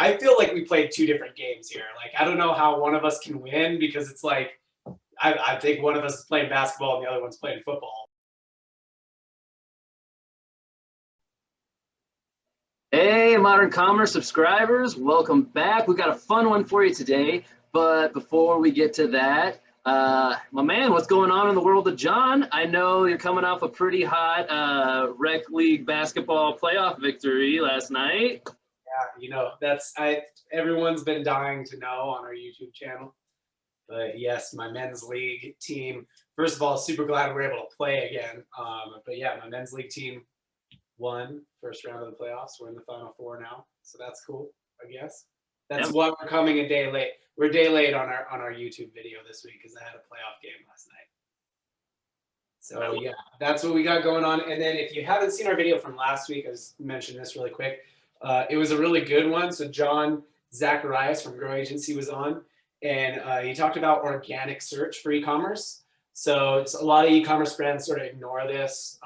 I feel like we played two different games here. Like, I don't know how one of us can win because it's like, I think one of us is playing basketball and the other one's playing football. Hey, Modern Commerce subscribers, welcome back. We got a fun one for you today, but before we get to that, my man, what's going on in the world of John? I know you're coming off a pretty hot rec league basketball playoff victory last night. Yeah, you know, everyone's been dying to know on our YouTube channel. But yes, my men's league team, first of all, super glad we're able to play again. But yeah, my men's league team won first round of the playoffs. We're in the Final Four now, so that's cool, I guess. That's why we're coming a day late. We're a day late on our YouTube video this week because I had a playoff game last night. So yeah, that's what we got going on. And then if you haven't seen our video from last week, I just mentioned this really quick. It was a really good one. So John Zacharias from Grow Agency was on, and he talked about organic search for e-commerce. So it's a lot of e-commerce brands sort of ignore this.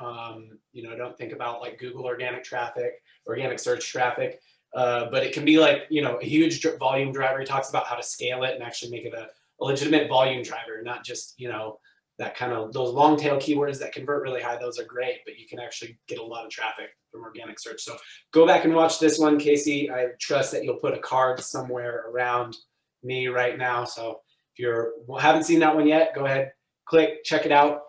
You know, don't think about like Google organic traffic, organic search traffic, but it can be like, you know, a huge volume driver. He talks about how to scale it and actually make it a legitimate volume driver, not just, you know, that kind of those long tail keywords that convert really high. Those are great, but you can actually get a lot of traffic from organic search. So go back and watch this one, Casey. I trust that you'll put a card somewhere around me right now. So if you haven't seen that one yet, go ahead, click, check it out.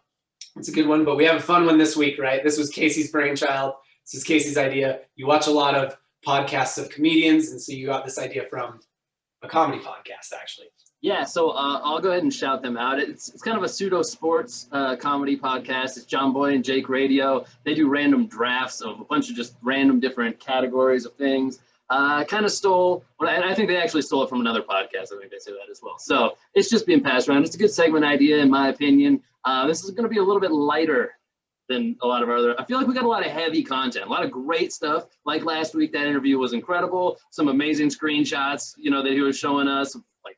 It's a good one, but we have a fun one this week, right? This was Casey's brainchild. This is Casey's idea. You watch a lot of podcasts of comedians, and so you got this idea from a comedy podcast, actually. Yeah, so I'll go ahead and shout them out. It's kind of a pseudo sports comedy podcast. It's John Boy and Jake Radio. They do random drafts of a bunch of just random different categories of things. Kind of stole, and I think they actually stole it from another podcast. I think they say that as well. So it's just being passed around. It's a good segment idea, in my opinion. This is going to be a little bit lighter than a lot of our other. I feel like we got a lot of heavy content, a lot of great stuff. Like last week, that interview was incredible. Some amazing screenshots, you know, that he was showing us, like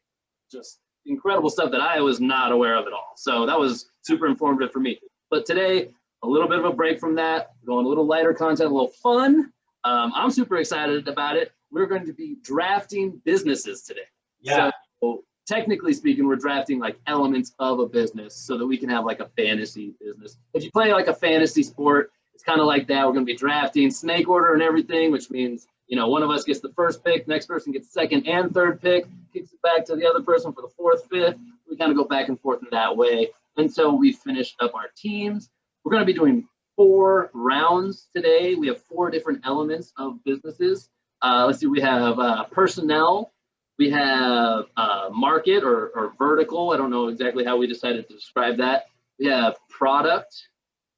just incredible stuff that I was not aware of at all. So that was super informative for me. But today, a little bit of a break from that, going a little lighter content, a little fun. I'm super excited about it. We're going to be drafting businesses today. Yeah. So technically speaking, we're drafting like elements of a business so that we can have like a fantasy business. If you play like a fantasy sport, it's kind of like that. We're going to be drafting snake order and everything, which means, you know, one of us gets the first pick, next person gets second and third pick, kicks it back to the other person for the fourth, fifth. We kind of go back and forth in that way until we finished up our teams. We're going to be doing 4 rounds today. We have 4 different elements of businesses. Let's see, we have personnel, we have market or vertical. I don't know exactly how we decided to describe that. We have product,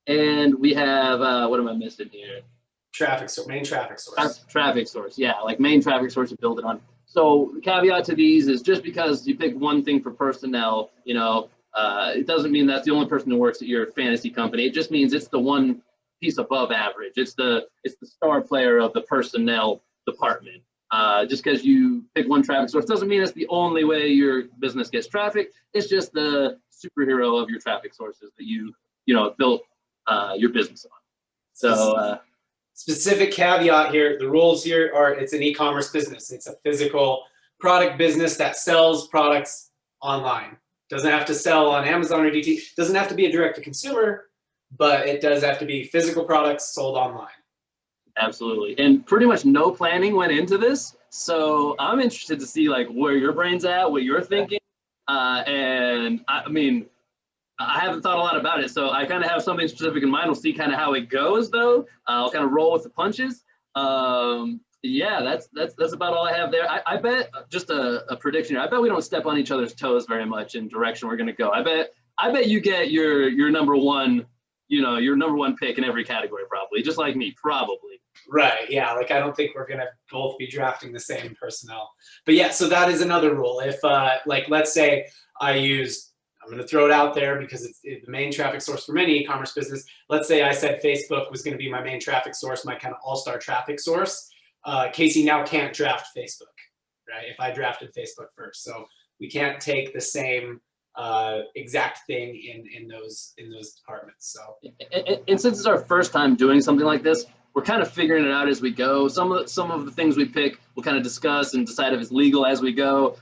and we have, what am I missing here? Traffic source, main traffic source. Traffic source, yeah, like main traffic source to build it on. So the caveat to these is just because you pick one thing for personnel, you know, it doesn't mean that's the only person who works at your fantasy company. It just means it's the one piece above average. It's the star player of the personnel department. Just because you pick one traffic source doesn't mean it's the only way your business gets traffic. It's just the superhero of your traffic sources that you know built your business on. So specific caveat here, the rules here are it's an e-commerce business. It's a physical product business that sells products online. Doesn't have to sell on Amazon or DT. Doesn't have to be a direct to consumer, but it does have to be physical products sold online. Absolutely. And pretty much no planning went into this. So I'm interested to see like where your brain's at, what you're thinking. And I mean, I haven't thought a lot about it. So I kind of have something specific in mind. We'll see kind of how it goes though. I'll kind of roll with the punches. Yeah, that's about all I have there. I bet, just a prediction here, I bet we don't step on each other's toes very much in direction we're going to go. I bet you get your number one, you know, your number one pick in every category, probably, just like me, probably. Right, yeah, like I don't think we're going to both be drafting the same personnel. But yeah, so that is another rule. If, like, let's say I'm going to throw it out there because it's the main traffic source for many e-commerce business. Let's say I said Facebook was going to be my main traffic source, my kind of all-star traffic source. Casey now can't draft Facebook, right? If I drafted Facebook first. So we can't take the same exact thing in those departments. So and since it's our first time doing something like this, we're kind of figuring it out as we go. Some of the things we pick, we'll kind of discuss and decide if it's legal as we go.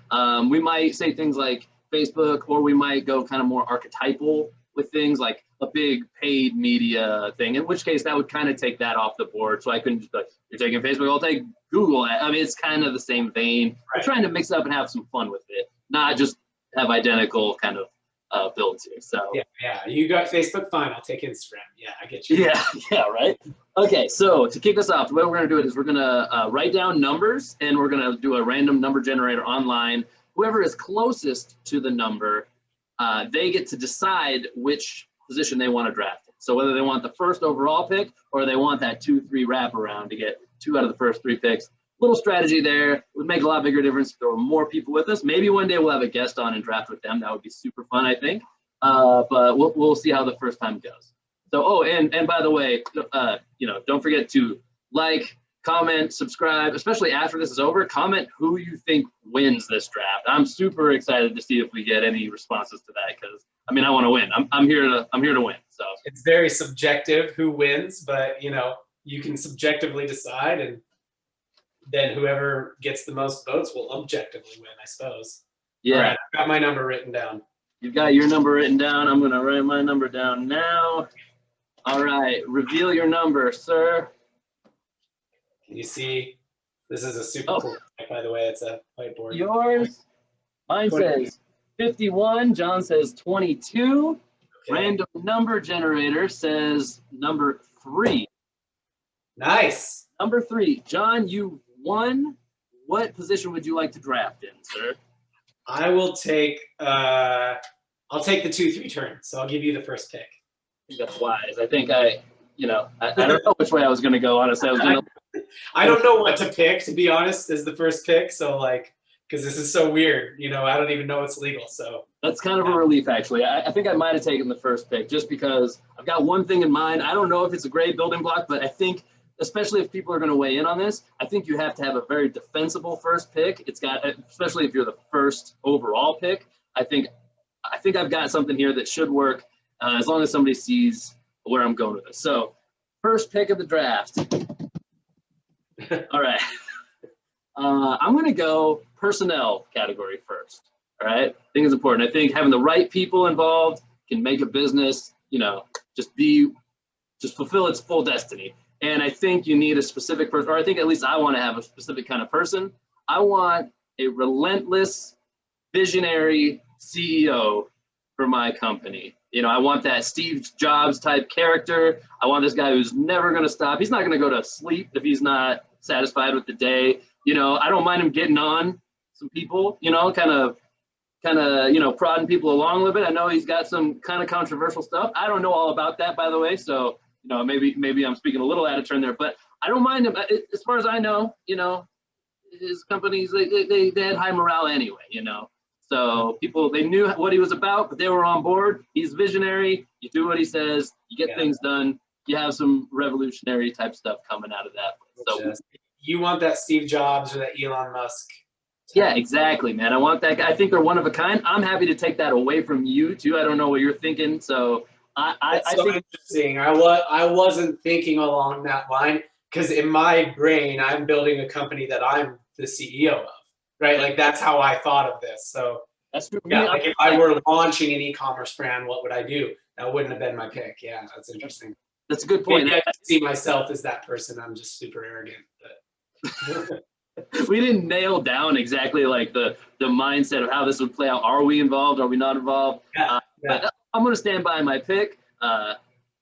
We might say things like Facebook, or we might go kind of more archetypal with things like a big paid media thing, in which case that would kind of take that off the board. So I couldn't just be like, you're taking Facebook, I'll take Google. I mean, it's kind of the same vein. We're trying to mix it up and have some fun with it, not just have identical kind of builds here. So yeah, you got Facebook, fine, I'll take Instagram. Yeah, I get you. Yeah, right. Okay, so to kick us off, the way we're gonna do it is we're gonna write down numbers, and we're gonna do a random number generator online. Whoever is closest to the number, they get to decide which position they want to draft in. So whether they want the first overall pick, or they want that 2-3 wraparound to get 2 out of the first 3 picks. Little strategy there. It would make a lot bigger difference if there were more people with us. Maybe one day we'll have a guest on and draft with them. That would be super fun, I think. But we'll see how the first time goes. So, and by the way, don't forget to like, comment, subscribe, especially after this is over. Comment who you think wins this draft. I'm super excited to see if we get any responses to that, because I mean, I want to win. I'm here to win. So it's very subjective who wins, but you can subjectively decide, and then whoever gets the most votes will objectively win, I suppose. Yeah. All right, I've got my number written down. You've got your number written down. I'm going to write my number down now. All right, reveal your number, sir. Can you see? This is a super cool, by the way. It's a whiteboard. Yours? Mine 20. says 51. John says 22. Okay. Random number generator says number 3. Nice. Number 3. John, you won. What position would you like to draft in, sir? I will take. I'll take the 2-3 turn. So I'll give you the first pick. I think that's wise. I think I don't know which way I was going to go. Honestly, I don't know what to pick, to be honest, as the first pick. So because this is so weird, I don't even know it's legal. So that's kind of a relief, actually. I think I might have taken the first pick just because I've got one thing in mind. I don't know if it's a great building block, but I think, especially if people are going to weigh in on this, I think you have to have a very defensible first pick. Especially if you're the first overall pick. I think I've got something here that should work as long as somebody sees where I'm going with this. So, first pick of the draft. All right. I'm going to go personnel category first. All right. I think it's important. I think having the right people involved can make a business, just fulfill its full destiny. And I think you need a specific person, or I think at least I want to have a specific kind of person. I want a relentless, visionary CEO for my company. I want that Steve Jobs type character. I want this guy who's never going to stop. He's not going to go to sleep if he's not satisfied with the day. I don't mind him getting on some people, kind of, prodding people along a little bit. I know he's got some kind of controversial stuff. I don't know all about that, by the way. So, maybe I'm speaking a little out of turn there, but I don't mind him. As far as I know, his companies, they had high morale anyway, So people, they knew what he was about, but they were on board. He's visionary. You do what he says. You get things done. You have some revolutionary type stuff coming out of that. So you want that Steve Jobs or that Elon Musk? Yeah, exactly, man. I want that guy. I think they're one of a kind. I'm happy to take that away from you too. I don't know what you're thinking. So I think interesting. I wasn't thinking along that line, because in my brain, I'm building a company that I'm the CEO of. Right, like that's how I thought of this. So that's true. Yeah, like if I were launching an e-commerce brand, what would I do? That wouldn't have been my pick. Yeah, that's interesting. That's a good point. I see myself as that person. I'm just super arrogant. But we didn't nail down exactly like the mindset of how this would play out. Are we involved? Are we not involved? But I'm going to stand by my pick.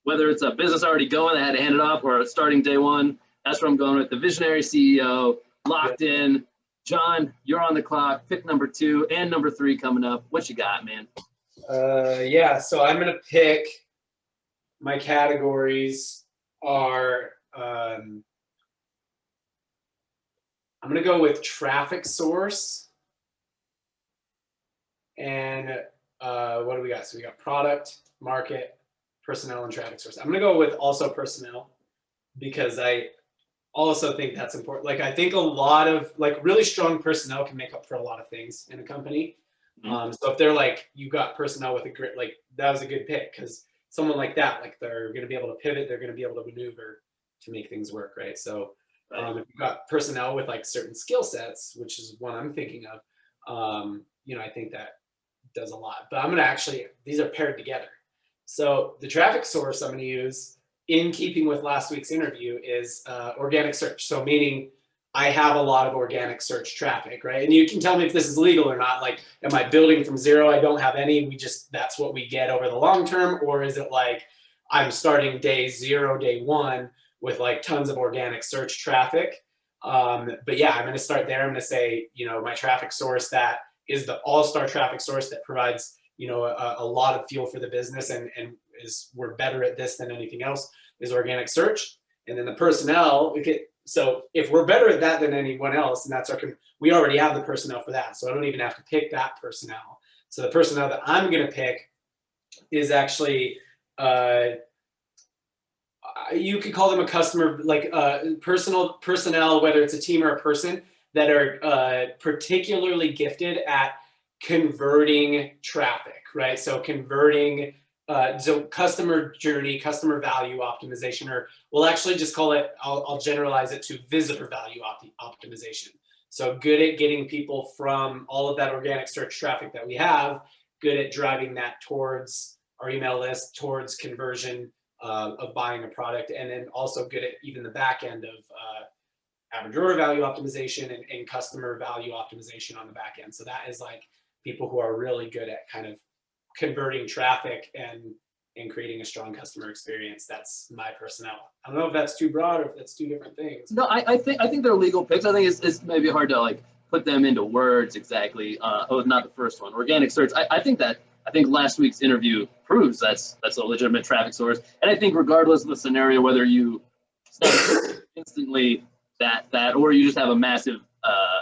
Whether it's a business already going, I had to hand it off, or starting day one, that's where I'm going with. The visionary CEO, locked in. John, you're on the clock. Pick number 2 and number 3 coming up. What you got, man? So I'm gonna pick. My categories are. I'm gonna go with traffic source. And what do we got? So we got product, market, personnel, and traffic source. I'm gonna go with also personnel, because I also think that's important. Like, I think a lot of really strong personnel can make up for a lot of things in a company. So if they're you got personnel with a grit, that was a good pick, because someone like that, they're going to be able to pivot, they're going to be able to maneuver, make things work, right? So if you've got personnel with like certain skill sets, which is one I'm thinking of, you know, I think that does a lot. But I'm gonna actually, these are paired together. So the traffic source I'm gonna use in keeping with last week's interview is organic search. So meaning I have a lot of organic search traffic, right? And you can tell me if this is legal or not. Like, am I building from zero? I don't have any. We just, that's what we get over the long term. Or is it like I'm starting day zero, day one with like tons of organic search traffic? But yeah, I'm going to start there. I'm going to say, you know, my traffic source that is the all-star traffic source that provides, you know, a lot of fuel for the business and is, we're better at this than anything else, is organic search. And then the personnel, so if we're better at that than anyone else, and that's our, we already have the personnel for that. So I don't even have to pick that personnel. So the personnel that I'm going to pick is actually, you could call them a customer, like personnel, whether it's a team or a person that are particularly gifted at converting traffic, right? So converting, so customer journey, customer value optimization, or we'll actually just call it, I'll generalize it to visitor value optimization. So good at getting people from all of that organic search traffic that we have, good at driving that towards our email list, towards conversion of buying a product, and then also good at even the back end of average order value optimization and customer value optimization on the back end. So that is like people who are really good at kind of converting traffic and creating a strong customer experience. That's my personnel. I don't know if that's too broad or if that's two different things. No, I think they're legal picks. I think it's maybe hard to like put them into words exactly. Oh, not the first one. Organic search. I think last week's interview proves that's a legitimate traffic source. And I think regardless of the scenario, whether you instantly that or you just have a massive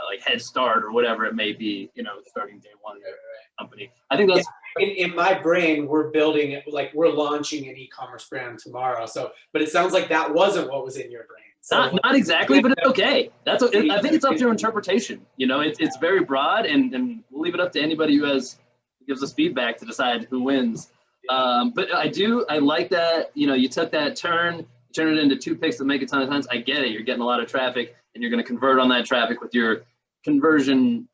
like head start or whatever it may be, you know, starting day one in your company. I think that's in my brain, we're building it, like we're launching an e-commerce brand tomorrow. So, but it sounds like that wasn't what was in your brain. So not exactly, but it's okay. I think it's up to your interpretation. You know, it's very broad, and we'll leave it up to anybody who gives us feedback to decide who wins. But I like that, you know, you took that turn, turn it into two picks that make a ton of sense. I get it. You're getting a lot of traffic, and you're going to convert on that traffic with your conversion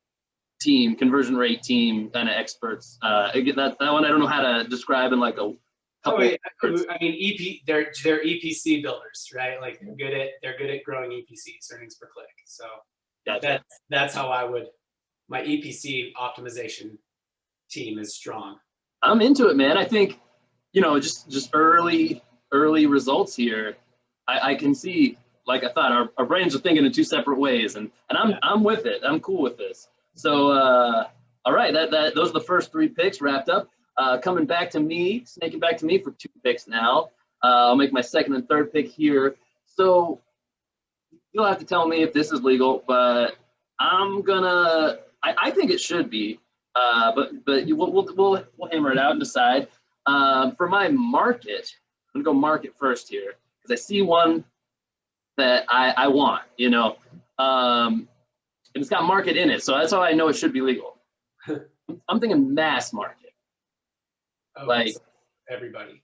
rate team kind of experts. That one I don't know how to describe in like a couple. I mean, they're EPC builders, right? Like they're good at growing EPCs, earnings per click. So gotcha. That's how my EPC optimization team is strong. I'm into it, man. I think, you know, just early results here. I can see, like I thought, our brains are thinking in two separate ways, and I'm with it. I'm cool with this. So, all right, those are the first three picks wrapped up. Snaking back to me for two picks now. I'll make my second and third pick here. So you'll have to tell me if this is legal, but I think it should be. But we'll hammer it out and decide. For my market, I'm gonna go market first here because I see one that I want, you know. And it's got market in it, so that's how I know it should be legal. I'm thinking mass market. Oh, like so everybody.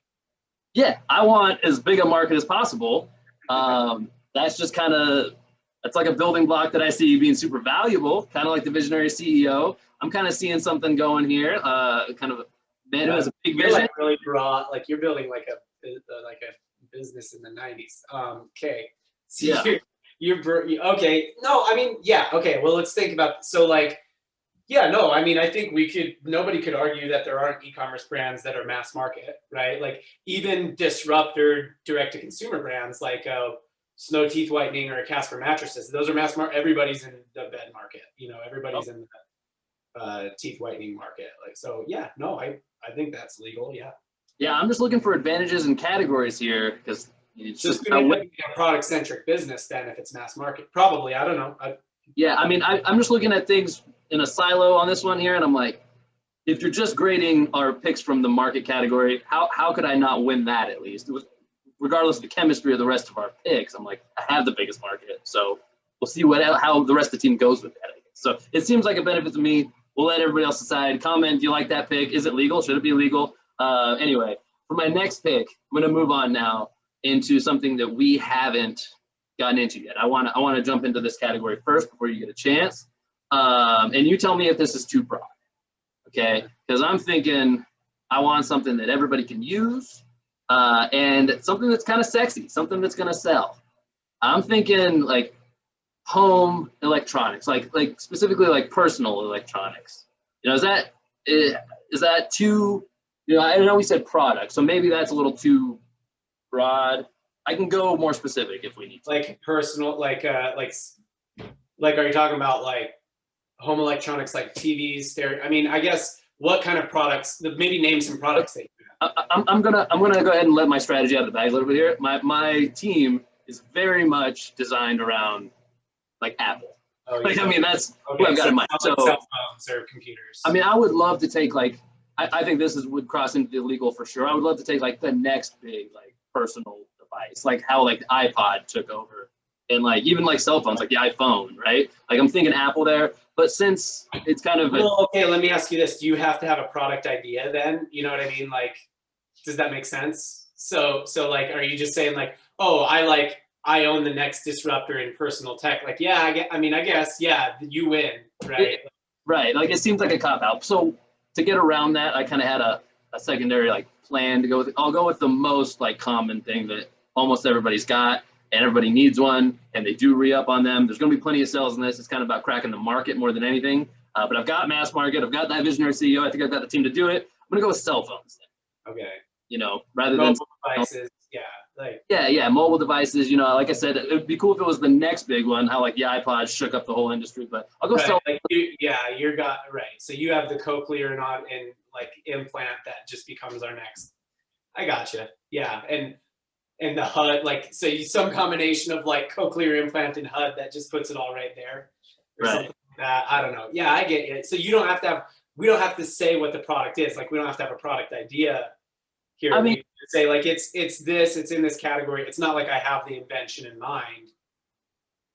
Yeah, I want as big a market as possible. That's just that's like a building block that I see being super valuable, kind of like the visionary CEO. I'm kind of seeing something going here, kind of a man who has a big vision. Like really broad, like you're building like a business in the 90s. Okay. So yeah. Okay. No, I mean, yeah. Okay. Well, let's think about, so like, yeah, no, I mean, I think nobody could argue that there aren't e-commerce brands that are mass market, right? Like even disruptor direct to consumer brands like Snow Teeth Whitening or Casper mattresses. Those are mass market. Everybody's in the bed market, you know, everybody's in the teeth whitening market. Like, so yeah, no, I think that's legal. Yeah. Yeah. I'm just looking for advantages and categories here because it's just going to be a product centric business then if it's mass market. Probably. I don't know. Yeah. I mean, I'm just looking at things in a silo on this one here. And I'm like, if you're just grading our picks from the market category, how could I not win that at least? It was, regardless of the chemistry of the rest of our picks, I'm like, I have the biggest market. So we'll see how the rest of the team goes with that. So it seems like a benefit to me. We'll let everybody else decide. Comment, do you like that pick? Is it legal? Should it be legal? Anyway, for my next pick, I'm going to move on now. into something that we haven't gotten into yet. I want to jump into this category first before you get a chance. And you tell me if this is too broad, okay? Because I'm thinking I want something that everybody can use, and something that's kind of sexy, something that's going to sell. I'm thinking like home electronics, like specifically like personal electronics. You know, is that too? You know, I know we said product, so maybe that's a little too broad. I can go more specific if we need to. Like personal, like are you talking about like home electronics, like TVs, stereo? I mean, I guess what kind of products? Maybe name some products that you have. I'm gonna go ahead and let my strategy out of the bag a little bit here. My team is very much designed around like Apple. Oh, like, I mean, that's okay, what I've got in mind. So So, cell phones or computers. I mean, I would love to take like, I think this would cross into the illegal for sure. I would love to take like the next big like personal device, like how like the iPod took over, and like even like cell phones, like the iPhone, right? Like I'm thinking Apple there, but since it's kind of well, okay, let me ask you this: do you have to have a product idea then? You know what I mean? Like, does that make sense? So like, are you just saying like, oh, I own the next disruptor in personal tech? Like, yeah, I guess, yeah, you win, right? Right. Like it seems like a cop out. So to get around that, I kind of had a secondary like plan to go with. I'll go with the most like common thing that almost everybody's got and everybody needs one, and they do re-up on them. There's going to be plenty of sales in this. It's kind of about cracking the market more than anything. But I've got mass market. I've got that visionary CEO. I think I've got the team to do it. I'm going to go with cell phones then. Okay. You know, rather mobile than devices, yeah. Like, yeah, mobile devices. You know, like I said, it would be cool if it was the next big one. How like the iPod shook up the whole industry, but I'll go right, like you're got right. So you have the cochlear and like implant that just becomes our next. I gotcha. Yeah, and the HUD, like so some combination of like cochlear implant and HUD that just puts it all right there, or Right. something like that. I don't know. Yeah, I get it. So you don't have to have. We don't have to say what the product is. Like we don't have to have a product idea here. I mean, we say like it's this. It's in this category. It's not like I have the invention in mind.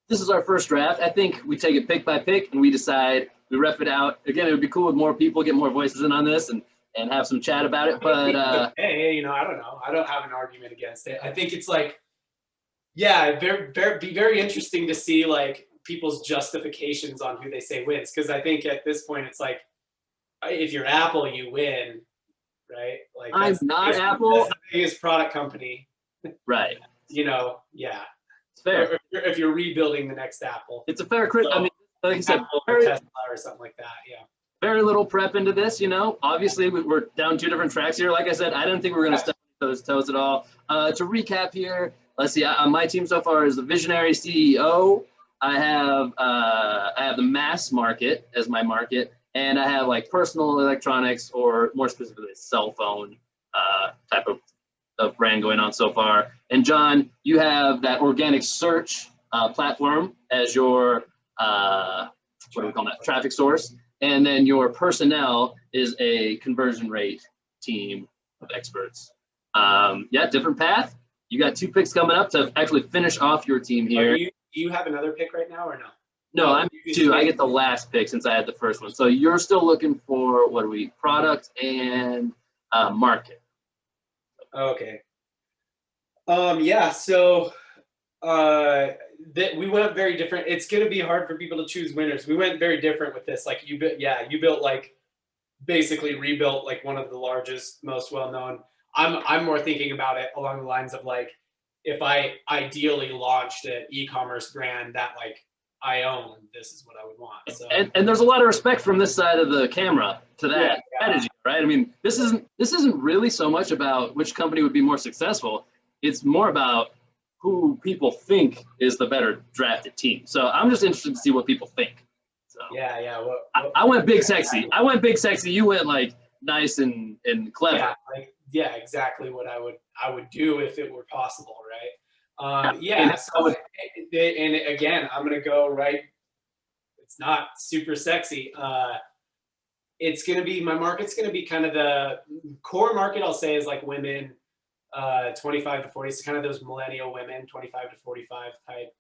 this is our first draft. I think we take it pick by pick and we decide, we ref it out. Again, it would be cool with more people, get more voices in on this and have some chat about it. But hey, you know, I don't know. I don't have an argument against it. I think it's like, yeah, be very interesting to see like people's justifications on who they say wins. Because I think at this point it's like, if you're Apple, you win, right? Like I'm not Apple. That's the biggest product company. Right. You know, yeah. It's fair. Or if you're rebuilding the next Apple. It's a fair crit. I mean, like I said, Apple or Tesla or something like that. Yeah. Very little prep into this, you know. Obviously, we're down two different tracks here. Like I said, I didn't think we were going to step on those toes at all. To recap here, let's see. My team so far is the visionary CEO. I have the mass market as my market, and I have like personal electronics, or more specifically, cell phone type of brand going on so far. And John, you have that organic search platform as your what do we call that? Traffic source. And then your personnel is a conversion rate team of experts. Yeah, different path. You got 2 picks coming up to actually finish off your team here. Do you have another pick right now or no? No, I'm 2. I get the last pick since I had the first one. So you're still looking for, what are we, product and market. Okay. Yeah, so we went very different. It's going to be hard for people to choose winners. We went very different with this. Like you built like basically rebuilt like one of the largest, most well-known. I'm more thinking about it along the lines of like, if I ideally launched an e-commerce brand that like I own, this is what I would want. So. And there's a lot of respect from this side of the camera to that strategy, right? I mean, this isn't really so much about which company would be more successful. It's more about who people think is the better drafted team. So I'm just interested to see what people think. So yeah. I went big sexy. You went like nice and clever. Yeah, exactly what I would do if it were possible, right? And again, I'm gonna go right. It's not super sexy. It's gonna be, my market's gonna be kind of the core market. I'll say is like women, 25 to 40. It's kind of those millennial women, 25 to 45 type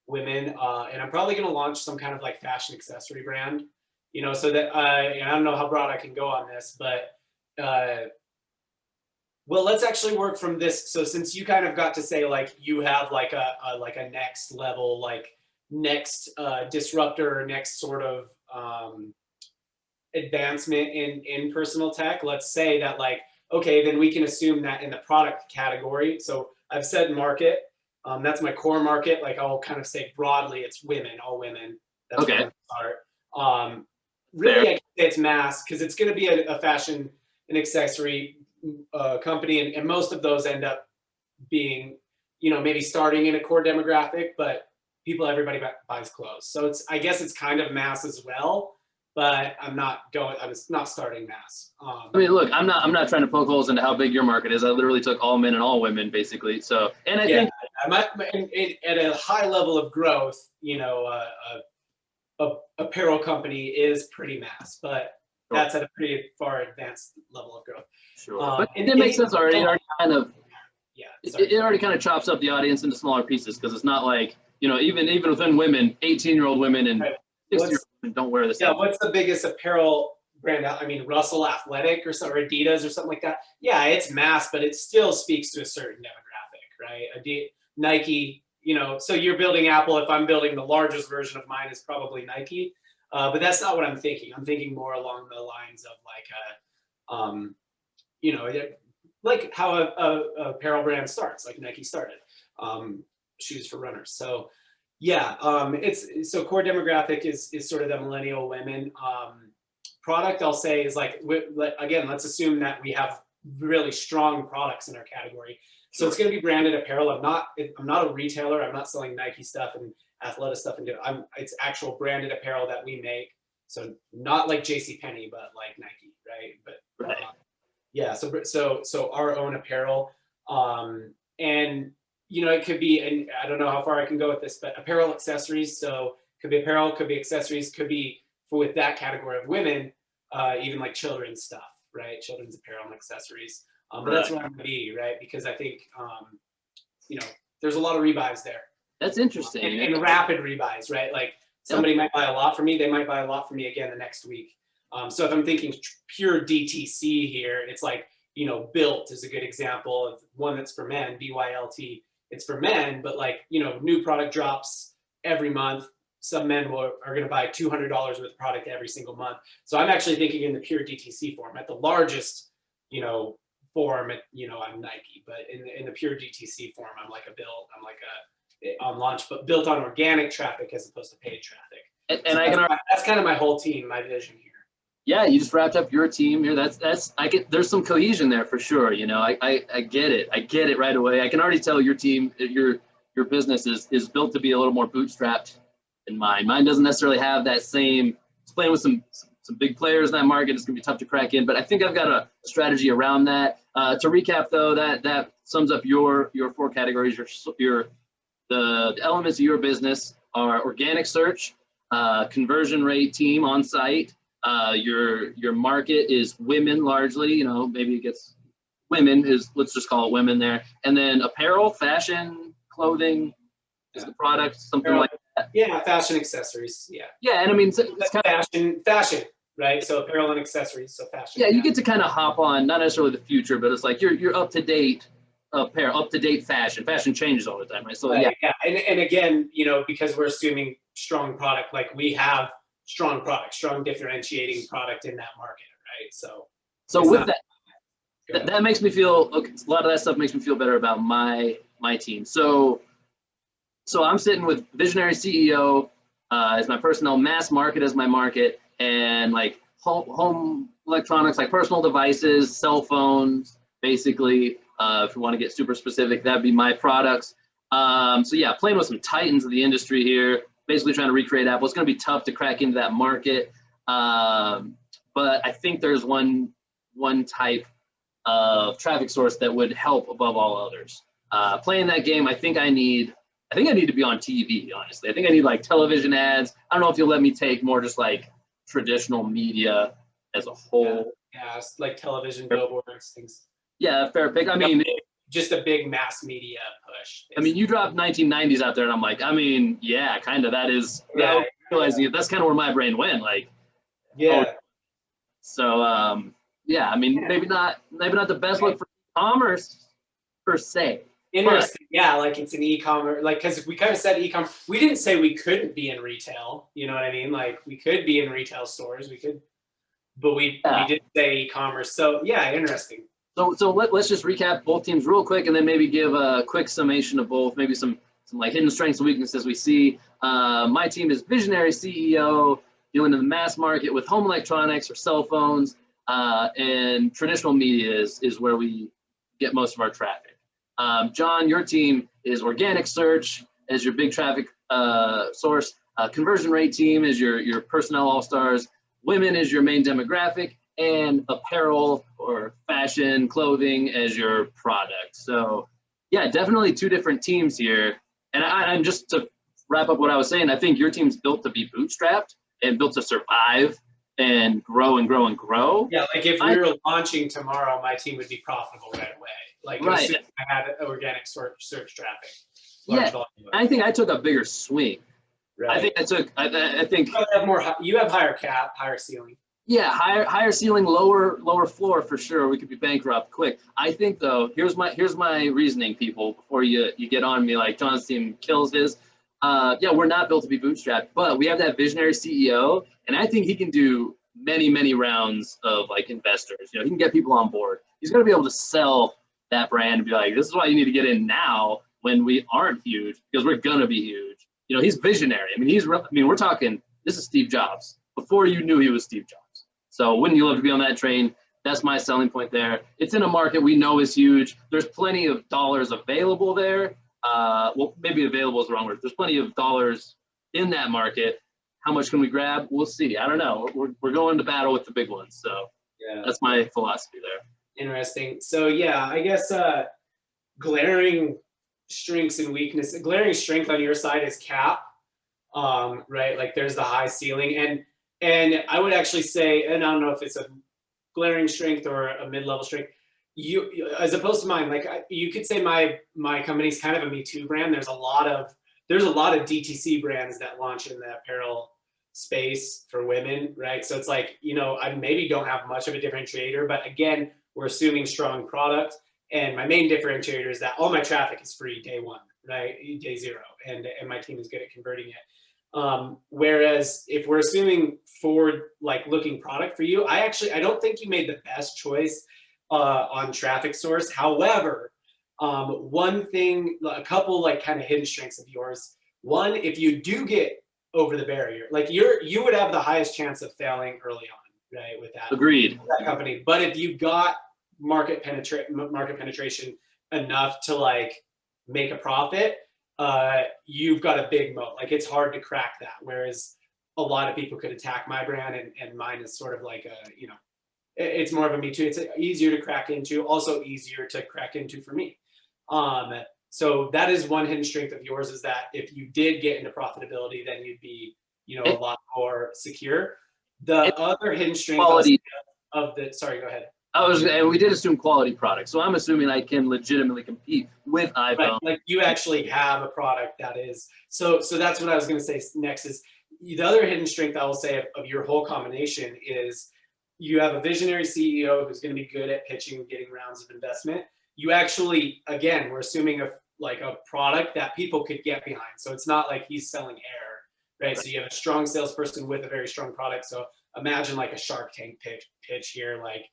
women. And I'm probably gonna launch some kind of like fashion accessory brand, you know, so that and I don't know how broad I can go on this, but Well, let's actually work from this. So since you kind of got to say like you have like a next level, like next disruptor or next sort of advancement in personal tech, let's say that like, okay, then we can assume that in the product category. So I've said market, that's my core market. Like I'll kind of say broadly, it's women, all women. That's Okay. where I'm gonna start. Really, I can say it's mass because it's going to be a fashion and accessory company, and most of those end up being, you know, maybe starting in a core demographic, but everybody buys clothes. So I guess it's kind of mass as well, but I'm not starting mass. I mean, look, I'm not trying to poke holes into how big your market is. I literally took all men and all women basically. So, and I think at a high level of growth, you know, a apparel company is pretty mass, but that's at a pretty far advanced level of growth. Sure. But it makes sense already. It already kind of, yeah, it already kind of chops up the audience into smaller pieces because it's not like, you know, even within women, 18-year-old women and 60-year-old women don't wear the same. Yeah, what's the biggest apparel brand out? I mean, Russell Athletic or Adidas or something like that. Yeah, it's mass, but it still speaks to a certain demographic, right? Nike, you know, so you're building Apple. If I'm building the largest version of mine, is probably Nike. But that's not what I'm thinking. I'm thinking more along the lines of like you know, like how a apparel brand starts, like Nike started, shoes for runners. So yeah, so core demographic is sort of the millennial women. Product, I'll say, is like, again, let's assume that we have really strong products in our category. So it's going to be branded apparel. I'm not a retailer. I'm not selling Nike stuff and Athleta stuff, and it's actual branded apparel that we make. So not like JCPenney, but like Nike, right? But yeah, so our own apparel, and you know, it could be, and I don't know how far I can go with this, but apparel accessories. So could be apparel, could be accessories, could be with that category of women, even like children's stuff, right? Children's apparel and accessories. But that's where I'm gonna be, right? Because I think, you know, there's a lot of rebuys there. That's interesting. And rapid rebuys, right? Like somebody might buy a lot from me, they might buy a lot from me again the next week. So if I'm thinking pure DTC here, it's like, you know, Built is a good example of one that's for men, BYLT. It's for men, but like, you know, new product drops every month. Some men are going to buy $200 worth of product every single month. So I'm actually thinking in the pure DTC form. At the largest, you know, form, you know, I'm Nike, but in the pure DTC form, I'm like a Built. I'm like on launch, but built on organic traffic as opposed to paid traffic. And so that's kind of my whole team, my vision here. Yeah, you just wrapped up your team here. There's some cohesion there for sure. You know, I get it. I get it right away. I can already tell your team, your business is built to be a little more bootstrapped than mine. Mine doesn't necessarily have that same. It's playing with some big players in that market. It's gonna be tough to crack in, but I think I've got a strategy around that. To recap though, that sums up your 4 categories. The elements of your business are organic search, conversion rate team on site. Your market is women largely, you know, maybe it gets women let's just call it women there. And then apparel, fashion, clothing is the product, something apparel, like that. Yeah, fashion accessories. Yeah. Yeah, and I mean, it's kind of fashion, right? So apparel and accessories, so fashion. Yeah, you get to kind of hop on, not necessarily the future, but it's like you're up to date. Apparel, up to date fashion. Fashion changes all the time, right? So yeah. And again, you know, because we're assuming strong product, like we have strong product, strong differentiating product in that market, right? So with that makes me feel okay. A lot of that stuff makes me feel better about my team. So I'm sitting with visionary CEO as my personnel, mass market as my market, and like home electronics, like personal devices, cell phones, basically. If you want to get super specific, that'd be my products. So yeah, playing with some titans of the industry here, basically trying to recreate Apple. It's going to be tough to crack into that market, but I think there's one type of traffic source that would help above all others. Playing that game, I think I need to be on TV. Honestly, I think I need like television ads. I don't know if you'll let me take more just like traditional media as a whole. Yeah, it's like television, billboards, things. Yeah, fair pick. I mean, just a big mass media push. Basically. I mean, you dropped 1990s out there, and I'm like, I mean, yeah, kind of. That is, realizing it. That's kind of where my brain went. Like, yeah. Oh. So, yeah, I mean, maybe not the best look for commerce per se. Interesting. Yeah, like it's an e-commerce, like, because we kind of said e-commerce. We didn't say we couldn't be in retail. You know what I mean? Like we could be in retail stores. We could, but we did say e-commerce. So yeah, interesting. So let's just recap both teams real quick, and then maybe give a quick summation of both, maybe some like hidden strengths and weaknesses we see. My team is visionary CEO, dealing in the mass market with home electronics or cell phones, and traditional media is where we get most of our traffic. John, your team is organic search as your big traffic source. Conversion rate team is your personnel all-stars. Women is your main demographic, and apparel or fashion clothing as your product. So yeah, definitely two different teams here. And I'm just to wrap up what I was saying, I think your team's built to be bootstrapped and built to survive and grow and grow and grow. Yeah, like if we were launching tomorrow, my team would be profitable right away. Like as soon as I had organic search traffic. Yeah, I think I took a bigger swing. Right. I think you have higher ceiling. Yeah, higher ceiling, lower floor for sure. We could be bankrupt quick. I think though, here's my reasoning, people, before you get on me like John's team kills his. Yeah, we're not built to be bootstrapped, but we have that visionary CEO, and I think he can do many rounds of like investors. You know, he can get people on board. He's going to be able to sell that brand and be like, this is why you need to get in now when we aren't huge, because we're gonna be huge. You know, he's visionary. I mean, we're talking. This is Steve Jobs before you knew he was Steve Jobs. So wouldn't you love to be on that train? That's my selling point there. It's in a market we know is huge. There's plenty of dollars available there. Well, maybe available is the wrong word. There's plenty of dollars in that market. How much can we grab? We'll see. I don't know. We're going to battle with the big ones. So yeah, that's my philosophy there. Interesting. So yeah, I guess glaring strengths and weaknesses. Glaring strength on your side is cap, right? Like there's the high ceiling, and I would actually say, and I don't know if it's a glaring strength or a mid-level strength, you as opposed to mine, like you could say my company's kind of a Me Too brand. There's a lot of DTC brands that launch in the apparel space for women, right? So it's like, you know, I maybe don't have much of a differentiator, but again, we're assuming strong product. And my main differentiator is that all my traffic is free day one, right? Day zero, and my team is good at converting it. Whereas if we're assuming forward, like looking product for you, I don't think you made the best choice on traffic source. However, one thing, a couple like kind of hidden strengths of yours. One, if you do get over the barrier, like you would have the highest chance of failing early on, right? With that, agreed. That company, but if you got market penetration enough to like make a profit, you've got a big moat. Like it's hard to crack that. Whereas a lot of people could attack my brand, and mine is sort of like a, you know, it's more of a Me Too. It's easier to crack into, also easier to crack into for me. So that is one hidden strength of yours, is that if you did get into profitability, then you'd be, you know, a lot more secure. The other hidden strength sorry, go ahead. We did assume quality product, so I'm assuming I can legitimately compete with iPhone. Right, like you actually have a product that is, so that's what I was going to say next. Is the other hidden strength I will say of your whole combination is you have a visionary CEO who's going to be good at pitching, getting rounds of investment. You actually, again, we're assuming a product that people could get behind. So it's not like he's selling air, right? So you have a strong salesperson with a very strong product. So imagine like a Shark Tank pitch here, like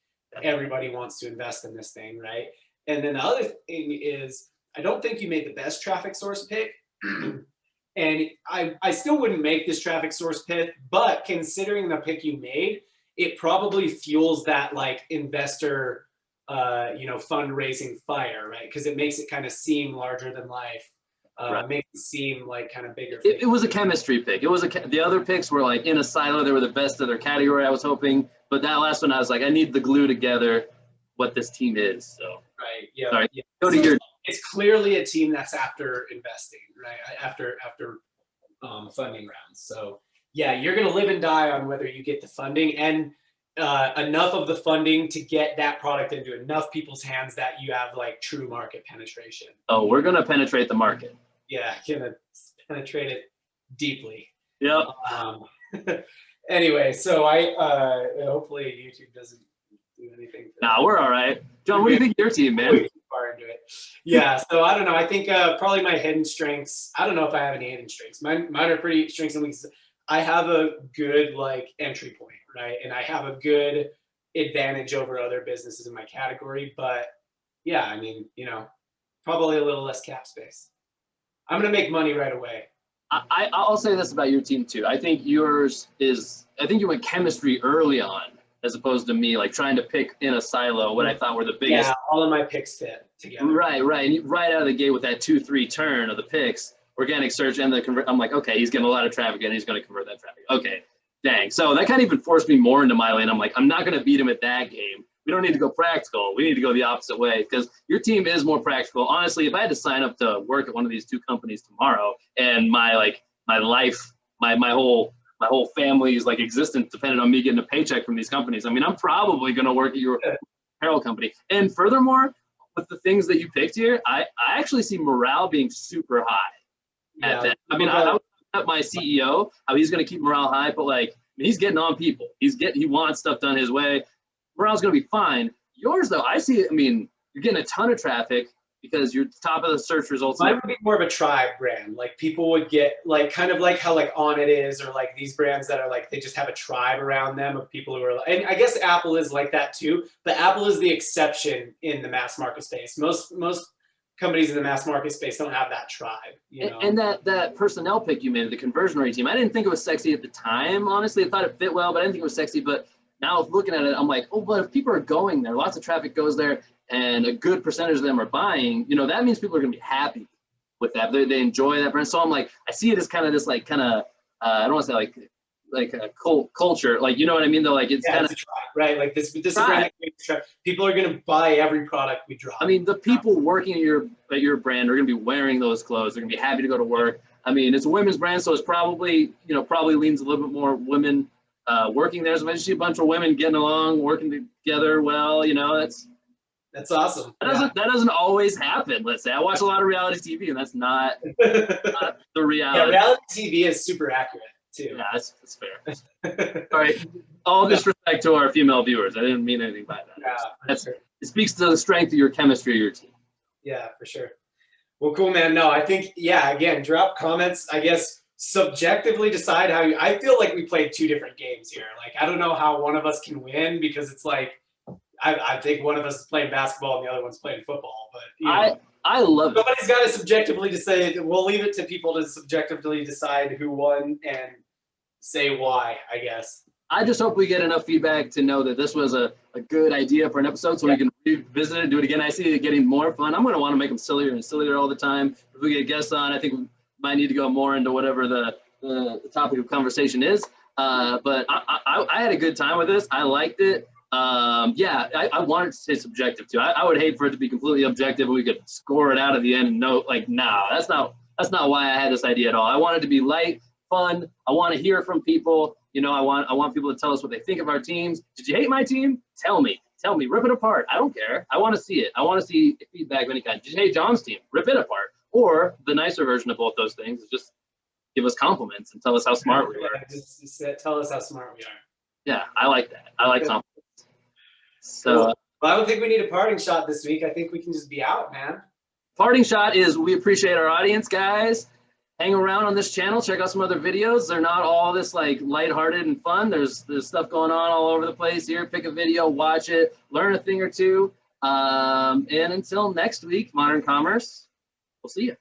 everybody wants to invest in this thing, right? And then the other thing is, I don't think you made the best traffic source pick. And I still wouldn't make this traffic source pick, but considering the pick you made, it probably fuels that like investor, you know, fundraising fire, right? Because it makes it kind of seem larger than life. Right. Makes it seem like kind of bigger. It was a chemistry pick. It was the other picks were like in a silo. They were the best of their category, I was hoping. But that last one, I was like, I need to glue together what this team is. So right, yeah. Sorry. Yeah. Go to your. It's clearly a team that's after investing, right? After funding rounds. So yeah, you're gonna live and die on whether you get the funding and enough of the funding to get that product into enough people's hands that you have like true market penetration. Oh, we're gonna penetrate the market. Yeah, gonna penetrate it deeply. Yep. Anyway, so I hopefully YouTube doesn't do anything. Nah, we're all right. John, what do you think of your team, man? Way too far into it. Yeah, so I don't know. I think probably my hidden strengths. I don't know if I have any hidden strengths. Mine are pretty strengths and weaknesses. I have a good like entry point, right? And I have a good advantage over other businesses in my category. But yeah, I mean, probably a little less cap space. I'm gonna make money right away. I'll say this about your team too. I think yours is, I think you went chemistry early on, as opposed to me, like trying to pick in a silo what I thought were the biggest. Yeah, all of my picks fit together. Right. And right out of the gate with that 2-3 turn of the picks, organic search and the convert. I'm like, okay, he's getting a lot of traffic and he's going to convert that traffic. Okay, dang. So that kind of even forced me more into my lane. I'm like, I'm not going to beat him at that game. We don't need to go practical. We need to go the opposite way because your team is more practical. Honestly, if I had to sign up to work at one of these two companies tomorrow and my life, my whole family's like existence depended on me getting a paycheck from these companies, I mean, I'm probably going to work at your apparel company. And furthermore, with the things that you picked here, I actually see morale being super high at that. I mean, I was at my CEO, how he's going to keep morale high, but like he's getting on people. He wants stuff done his way. Morale's going to be fine. Yours, though, I see, I mean, you're getting a ton of traffic because you're top of the search results. Mine would be more of a tribe brand. Like people would get like kind of like how like On It is, or like these brands that are like they just have a tribe around them of people who are. And I guess Apple is like that too, but Apple is the exception in the mass market space. Most companies in the mass market space don't have that tribe. And that personnel pick you made, the conversion rate team, I didn't think it was sexy at the time. Honestly, I thought it fit well, but I didn't think it was sexy. But now looking at it, I'm like, oh, but if people are going there, lots of traffic goes there, and a good percentage of them are buying, that means people are going to be happy with that. They enjoy that brand. So I'm like, I see it as kind of this, like, I don't want to say like a cult culture, like, you know what I mean? Though, like, it's kind of right. Like this brand, people are going to buy every product we drop. I mean, the people working at your brand are going to be wearing those clothes. They're going to be happy to go to work. I mean, it's a women's brand, so it's probably leans a little bit more women working there. So I see a bunch of women getting along, working together well. That's awesome. That doesn't always happen. Let's say I watch a lot of reality TV, and that's not the reality. Yeah, reality TV is super accurate too. Yeah, that's fair. All right, all disrespect to our female viewers. I didn't mean anything by that. Yeah, it speaks to the strength of your chemistry of your team. Yeah, for sure. Well, cool, man. No, I think again, drop comments. I guess subjectively decide how you. I feel like we played two different games here. Like I don't know how one of us can win because it's like. I think one of us is playing basketball and the other one's playing football. But I love it. Somebody's got to subjectively decide. We'll leave it to people to subjectively decide who won and say why, I guess. I just hope we get enough feedback to know that this was a good idea for an episode so we can revisit it, do it again. I see it getting more fun. I'm going to want to make them sillier and sillier all the time. If we get guests on, I think we might need to go more into whatever the topic of conversation is. But I had a good time with this. I liked it. I wanted to say subjective too. I would hate for it to be completely objective and we could score it out at the end and know, like, nah, that's not why I had this idea at all. I want it to be light, fun. I want to hear from people. I want people to tell us what they think of our teams. Did you hate my team? Tell me, rip it apart. I don't care. I want to see it. I want to see feedback of any kind. Did you hate John's team? Rip it apart. Or the nicer version of both those things is just give us compliments and tell us how smart we were. Just tell us how smart we are. Yeah, I like that. I like compliments. So well, I don't think we need a parting shot this week. I think we can just be out, man. Parting shot is we appreciate our audience, guys. Hang around on this channel. Check out some other videos. They're not all this like lighthearted and fun. There's stuff going on all over the place here. Pick a video, watch it, learn a thing or two. And until next week, Modern Commerce, we'll see you.